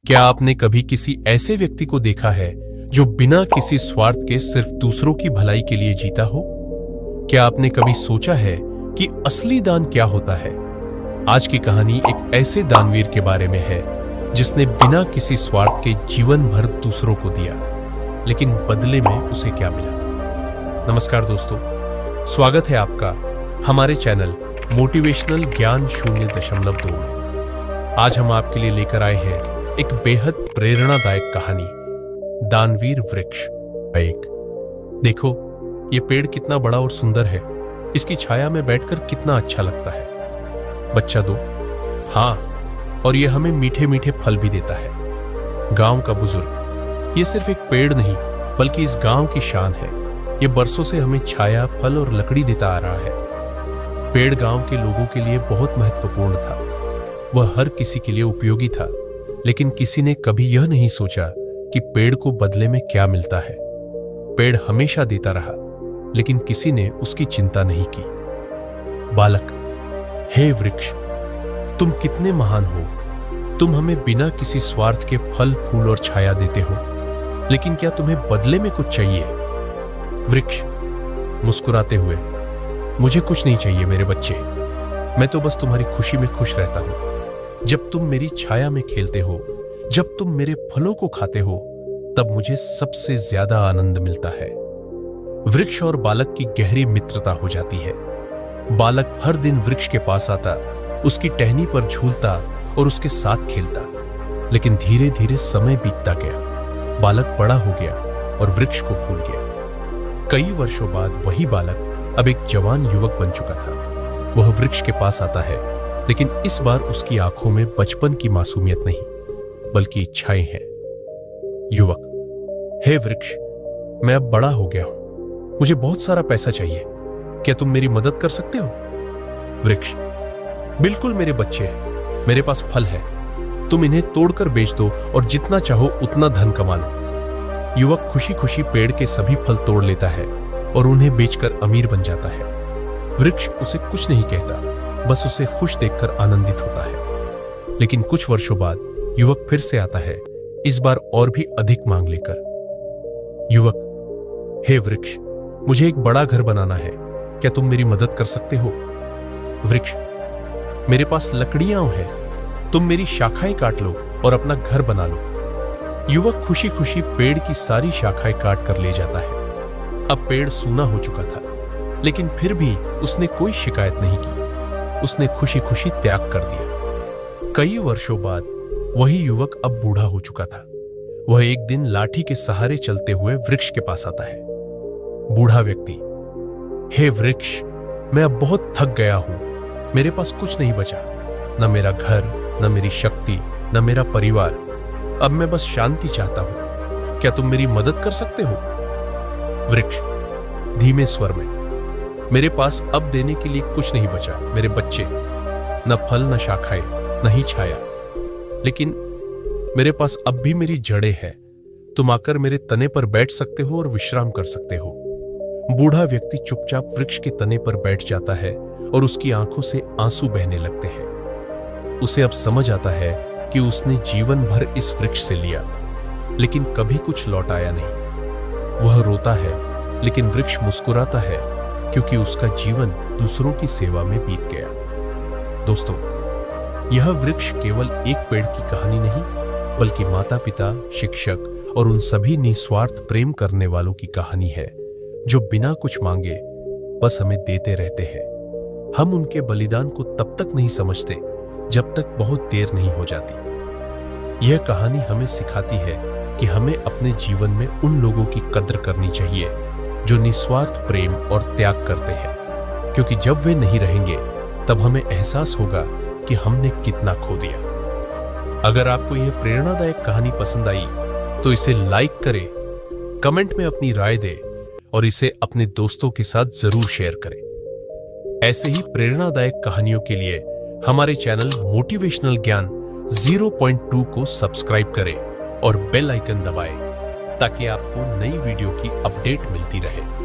क्या आपने कभी किसी ऐसे व्यक्ति को देखा है जो बिना किसी स्वार्थ के सिर्फ दूसरों की भलाई के लिए जीता हो? क्या आपने कभी सोचा है कि असली दान क्या होता है? आज की कहानी एक ऐसे दानवीर के बारे में है जिसने बिना किसी स्वार्थ के जीवन भर दूसरों को दिया, लेकिन बदले में उसे क्या मिला? नमस्कार दोस्तों, स्वागत है आपका हमारे चैनल मोटिवेशनल ज्ञान 0.2 में। आज हम आपके लिए लेकर आए हैं एक बेहद प्रेरणादायक कहानी, दानवीर वृक्ष। देखो, ये पेड़ कितना बड़ा और सुंदर है। इसकी छाया में बैठकर कितना अच्छा लगता है। बच्चा 2, हाँ, और ये हमें मीठे मीठे फल भी देता है। गांव का बुजुर्ग, ये सिर्फ एक पेड़ नहीं बल्कि इस गांव की शान है। ये बरसों से हमें छाया, फल और लकड़ी देता आ रहा है। पेड़ गांव के लोगों के लिए बहुत महत्वपूर्ण था। वह हर किसी के लिए उपयोगी था, लेकिन किसी ने कभी यह नहीं सोचा कि पेड़ को बदले में क्या मिलता है। पेड़ हमेशा देता रहा, लेकिन किसी ने उसकी चिंता नहीं की। बालक, हे वृक्ष, तुम कितने महान हो। तुम हमें बिना किसी स्वार्थ के फल, फूल और छाया देते हो, लेकिन क्या तुम्हें बदले में कुछ चाहिए? वृक्ष मुस्कुराते हुए, मुझे कुछ नहीं चाहिए मेरे बच्चे, मैं तो बस तुम्हारी खुशी में खुश रहता हूं। जब तुम मेरी छाया में खेलते हो, जब तुम मेरे फलों को खाते हो, तब मुझे सबसे ज्यादा आनंद मिलता है। वृक्ष और बालक की गहरी मित्रता हो जाती है। बालक हर दिन वृक्ष के पास आता, उसकी टहनी पर झूलता और उसके साथ खेलता। लेकिन धीरे धीरे समय बीतता गया। बालक बड़ा हो गया और वृक्ष को भूल गया। कई वर्षों बाद वही बालक अब एक जवान युवक बन चुका था। वह वृक्ष के पास आता है, लेकिन इस बार उसकी आंखों में बचपन की मासूमियत नहीं बल्कि इच्छाएं हैं। युवक, हे वृक्ष, मैं अब बड़ा हो गया हूं, मुझे बहुत सारा पैसा चाहिए, क्या तुम मेरी मदद कर सकते हो? वृक्ष, बिल्कुल मेरे बच्चे, मेरे पास फल है, तुम इन्हें तोड़कर बेच दो और जितना चाहो उतना धन कमा लो। युवक खुशी खुशी पेड़ के सभी फल तोड़ लेता है और उन्हें बेचकर अमीर बन जाता है। वृक्ष उसे कुछ नहीं कहता, बस उसे खुश देखकर आनंदित होता है। लेकिन कुछ वर्षों बाद युवक फिर से आता है, इस बार और भी अधिक मांग लेकर। युवक, हे वृक्ष, मुझे एक बड़ा घर बनाना है, क्या तुम मेरी मदद कर सकते हो? वृक्ष, मेरे पास लकड़ियां हैं, तुम मेरी शाखाएं काट लो और अपना घर बना लो। युवक खुशी खुशी पेड़ की सारी शाखाएं काट कर ले जाता है। अब पेड़ सूना हो चुका था, लेकिन फिर भी उसने कोई शिकायत नहीं की। उसने खुशी खुशी त्याग कर दिया। कई वर्षों बाद वही युवक अब बूढ़ा हो चुका था। वह एक दिन लाठी के सहारे चलते हुए वृक्ष के पास आता है। बूढ़ा व्यक्ति, हे वृक्ष, मैं अब बहुत थक गया हूं, मेरे पास कुछ नहीं बचा, न मेरा घर, न मेरी शक्ति, न मेरा परिवार। अब मैं बस शांति चाहता हूं, क्या तुम मेरी मदद कर सकते हो? वृक्ष धीमे स्वर में, मेरे पास अब देने के लिए कुछ नहीं बचा मेरे बच्चे, न फल, न शाखाएं, न ही छाया, लेकिन मेरे पास अब भी मेरी जड़ें हैं। तुम आकर मेरे तने पर बैठ सकते हो और विश्राम कर सकते हो। बूढ़ा व्यक्ति चुपचाप वृक्ष के तने पर बैठ जाता है और उसकी आंखों से आंसू बहने लगते हैं। उसे अब समझ आता है कि उसने जीवन भर इस वृक्ष से लिया, लेकिन कभी कुछ लौट आया नहीं। वह रोता है, लेकिन वृक्ष मुस्कुराता है, क्योंकि उसका जीवन दूसरों की सेवा में बीत गया। दोस्तों, यह वृक्ष केवल एक पेड़ की कहानी नहीं, बल्कि माता पिता, शिक्षक और उन सभी निस्वार्थ प्रेम करने वालों की कहानी है, जो बिना कुछ मांगे बस हमें देते रहते हैं। हम उनके बलिदान को तब तक नहीं समझते जब तक बहुत देर नहीं हो जाती। यह कहानी हमें सिखाती है कि हमें अपने जीवन में उन लोगों की कद्र करनी चाहिए जो निस्वार्थ प्रेम और त्याग करते हैं, क्योंकि जब वे नहीं रहेंगे तब हमें एहसास होगा कि हमने कितना खो दिया। अगर आपको यह प्रेरणादायक कहानी पसंद आई तो इसे लाइक करें, कमेंट में अपनी राय दें और इसे अपने दोस्तों के साथ जरूर शेयर करें। ऐसे ही प्रेरणादायक कहानियों के लिए हमारे चैनल मोटिवेशनल ज्ञान 0.2 को सब्सक्राइब करें और बेल आइकन दबाएं, ताकि आपको नई वीडियो की अपडेट मिलती रहे।